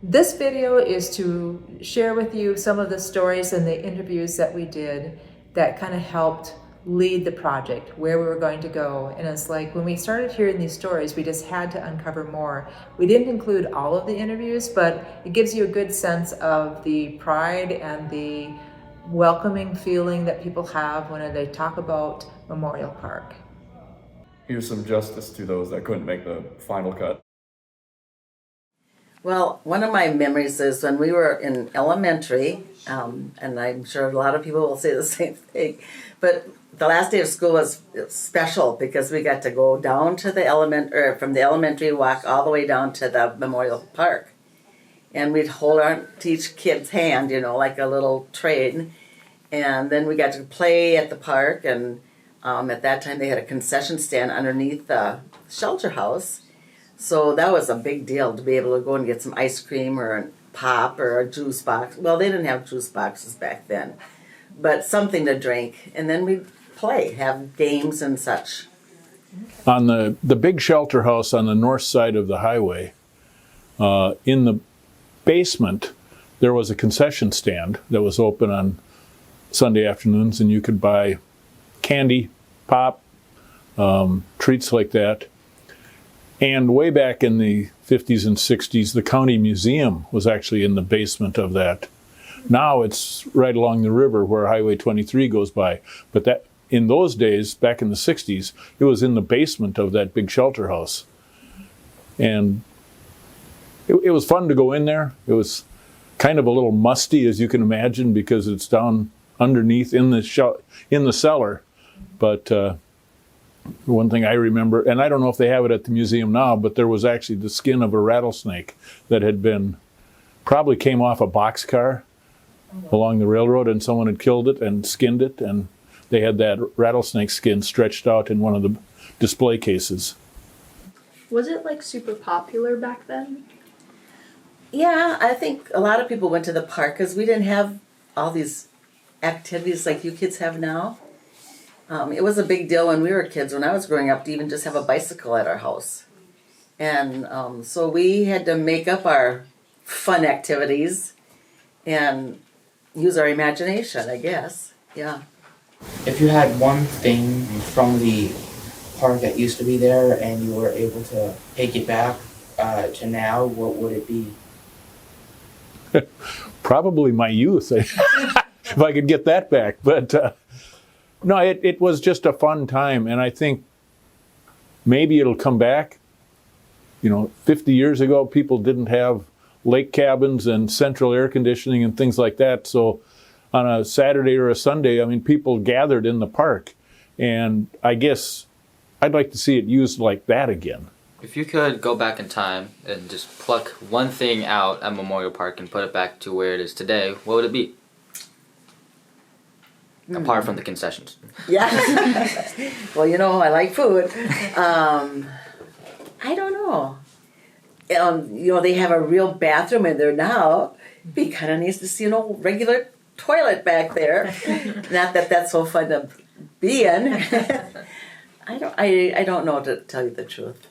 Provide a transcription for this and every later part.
This video is to share with you some of the stories and the interviews that we did that kind of helped lead the project, where we were going to go. And it's like when we started hearing these stories, we just had to uncover more. We didn't include all of the interviews, but it gives you a good sense of the pride and the welcoming feeling that people have when they talk about Memorial Park. Here's some justice to those that couldn't make the final cut. Well, one of my memories is when we were in elementary, and I'm sure a lot of people will say the same thing, but the last day of school was special because we got to go down to the from the elementary, walk all the way down to the Memorial Park. And we'd hold on to each kid's hand, like a little train. And then we got to play at the park, and at that time they had a concession stand underneath the shelter house. So that was a big deal to be able to go and get some ice cream or a pop or a juice box. Well, they didn't have juice boxes back then, but something to drink. And then we'd play, have games and such. On the big shelter house on the north side of the highway, in the basement, there was a concession stand that was open on Sunday afternoons, and you could buy candy, pop, treats like that. And way back in the 50s and 60s, the county museum was actually in the basement of that. Now it's right along the river where Highway 23 goes by. But that in those days, back in the 60s, it was in the basement of that big shelter house. And it was fun to go in there. It was kind of a little musty, as you can imagine, because it's down underneath in the cellar. But one thing I remember, and I don't know if they have it at the museum now, but there was actually the skin of a rattlesnake that had probably came off a boxcar along the railroad, and someone had killed it and skinned it, and they had that rattlesnake skin stretched out in one of the display cases. Was it like super popular back then? Yeah, I think a lot of people went to the park because we didn't have all these activities like you kids have now. It was a big deal when we were kids, when I was growing up, to even just have a bicycle at our house. And so we had to make up our fun activities and use our imagination, I guess. Yeah. If you had one thing from the park that used to be there and you were able to take it back to now, what would it be? Probably my youth, if I could get that back. But no, it was just a fun time, and I think maybe it'll come back. 50 years ago, people didn't have lake cabins and central air conditioning and things like that. So on a Saturday or a Sunday, people gathered in the park. And I guess I'd like to see it used like that again. If you could go back in time and just pluck one thing out at Memorial Park and put it back to where it is today, what would it be? Apart from the concessions. Yeah. Well, I like food. I don't know. They have a real bathroom in there now. It'd be kind of nice to see regular toilet back there. Not that that's so fun to be in. I don't know, to tell you the truth.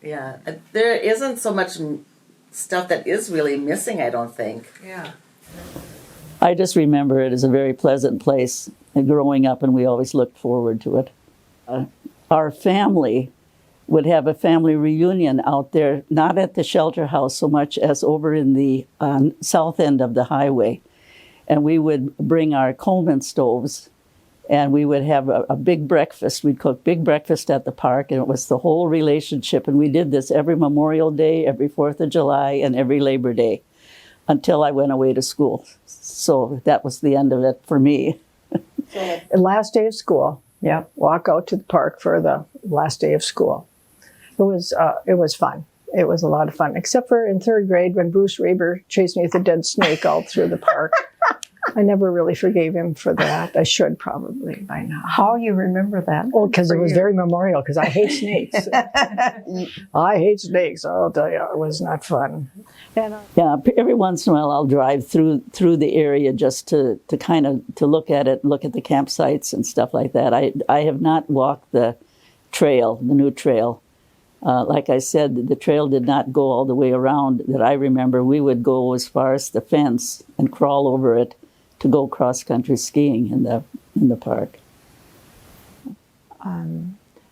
Yeah. There isn't so much stuff that is really missing, I don't think. Yeah. I just remember it as a very pleasant place growing up, and we always looked forward to it. Our family would have a family reunion out there, not at the shelter house so much as over in the south end of the highway. And we would bring our Coleman stoves, and we would have a big breakfast. We'd cook big breakfast at the park, and it was the whole relationship. And we did this every Memorial Day, every 4th of July, and every Labor Day until I went away to school. So that was the end of it for me. The last day of school, yeah, walk out to the park for the last day of school. It was fun. It was a lot of fun, except for in 3rd grade when Bruce Raber chased me with a dead snake all through the park. I never really forgave him for that. I should probably by now. How you remember that? Oh, because it was very memorial, because I hate snakes. I hate snakes, I'll tell you. It was not fun. And, yeah, every once in a while I'll drive through the area just to kind of to look at it, look at the campsites and stuff like that. I have not walked the trail, the new trail, Like I said, the trail did not go all the way around that I remember. We would go as far as the fence and crawl over it to go cross-country skiing in the park.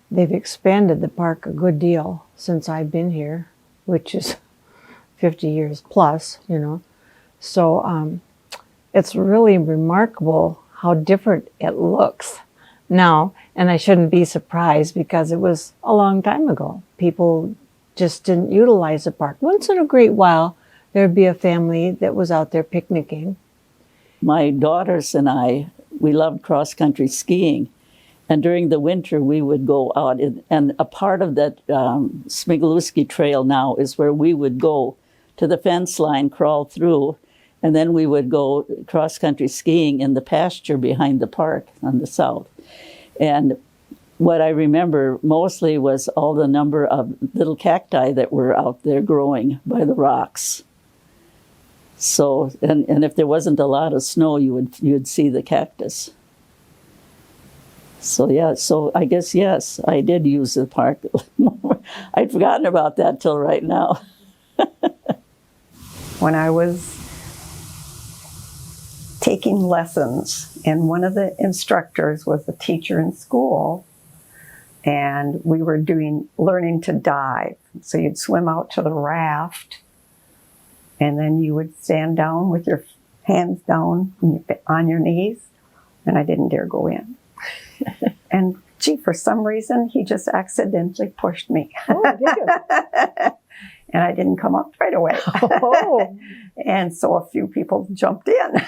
They've expanded the park a good deal since I've been here, which is 50 years plus, you know. So it's really remarkable how different it looks now. And I shouldn't be surprised because it was a long time ago. People just didn't utilize the park. Once in a great while, there'd be a family that was out there picnicking. My daughters and I, we loved cross-country skiing. And during the winter, we would go out, and a part of that Smigalewski Trail now is where we would go to the fence line, crawl through, and then we would go cross-country skiing in the pasture behind the park on the south. And what I remember mostly was all the number of little cacti that were out there growing by the rocks. So, and if there wasn't a lot of snow, you'd see the cactus. So yeah, so I guess, yes, I did use the park more. I'd forgotten about that till right now. When I was taking lessons, and one of the instructors was a teacher in school, and we were learning to dive. So you'd swim out to the raft, and then you would stand down with your hands down on your knees, and I didn't dare go in. And gee, for some reason, he just accidentally pushed me. Oh, did you? And I didn't come up right away. Oh. And so a few people jumped in.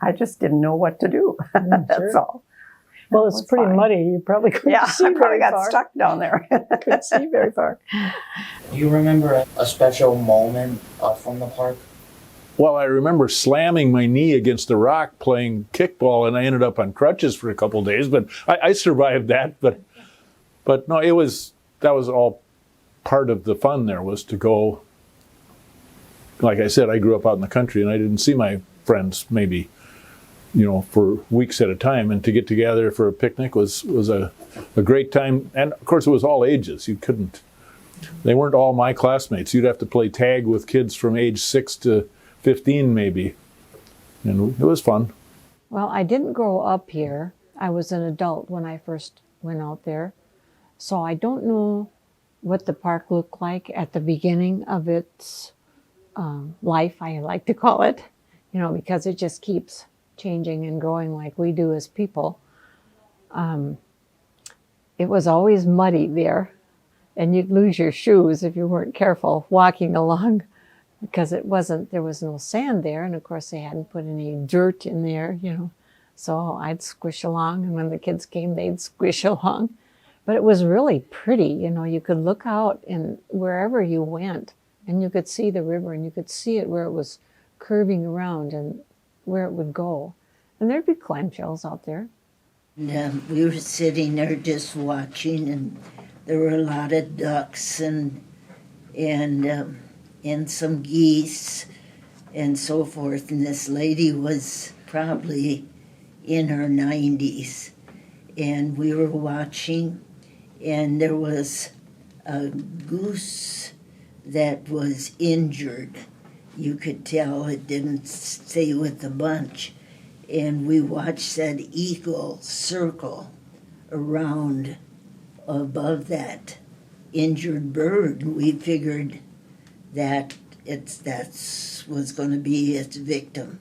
I just didn't know what to do. That's all. Well, That it's was pretty fine. muddy. You probably couldn't Yeah, see I probably very got far. stuck down there. Couldn't see very far. Do you remember a special moment from the park? Well, I remember slamming my knee against a rock playing kickball, and I ended up on crutches for a couple of days. But I survived that. But no, that was all part of the fun. There was to go. Like I said, I grew up out in the country, and I didn't see my friends maybe, for weeks at a time. And to get together for a picnic was a great time. And of course, it was all ages. They weren't all my classmates. You'd have to play tag with kids from age 6 to 15 maybe, and it was fun. Well, I didn't grow up here. I was an adult when I first went out there. So I don't know what the park looked like at the beginning of its life, I like to call it, because it just keeps changing and growing like we do as people. It was always muddy there, and you'd lose your shoes if you weren't careful walking along, because there was no sand there, and of course they hadn't put any dirt in there, so I'd squish along, and when the kids came, they'd squish along. But it was really pretty, you could look out and wherever you went, and you could see the river, and you could see it where it was curving around and where it would go. And there'd be clamshells out there. And we were sitting there just watching, and there were a lot of ducks and some geese and so forth. And this lady was probably in her 90s, and we were watching, and there was a goose that was injured. You could tell it didn't stay with the bunch. And we watched that eagle circle around above that injured bird. We figured that that was going to be its victim.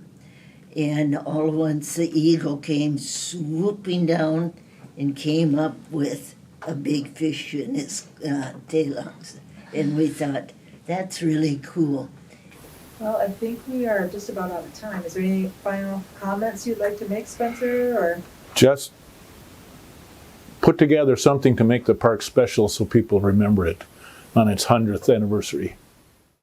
And all at once the eagle came swooping down and came up with a big fish in his tail. And we thought, that's really cool. Well, I think we are just about out of time. Is there any final comments you'd like to make, Spencer? Or Just put together something to make the park special so people remember it on its 100th anniversary.